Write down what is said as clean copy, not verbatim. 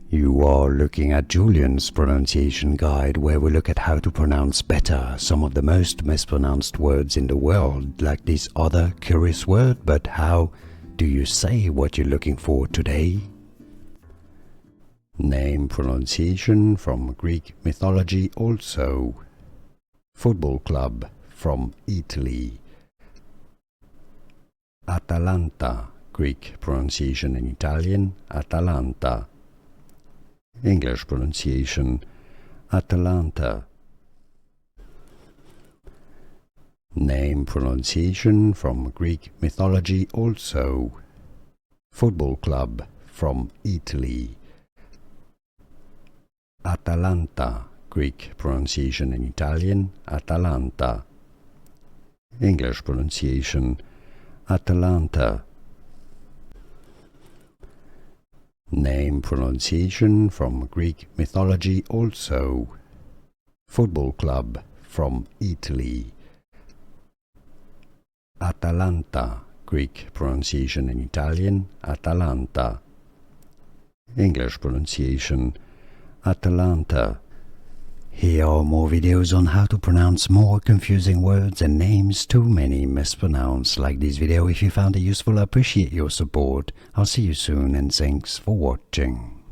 You are looking at Julian's pronunciation guide, where we look at how to pronounce better some of the most mispronounced words in the world, like this other curious word. But how do you say what you're looking for today? Name pronunciation from Greek mythology also. Football club from Italy. Atalanta, Greek pronunciation in Italian, Atalanta. English pronunciation, Atalanta. Name pronunciation from Greek mythology also. Football club from Italy. Atalanta, Greek pronunciation in Italian, Atalanta. English pronunciation, Atalanta. Name pronunciation from Greek mythology also. Football club from Italy. Atalanta, Greek pronunciation in Italian, Atalanta. English pronunciation, Atalanta. Here are more videos on how to pronounce more confusing words and names too many mispronounced. Like this video if you found it useful. I appreciate your support. I'll see you soon and thanks for watching.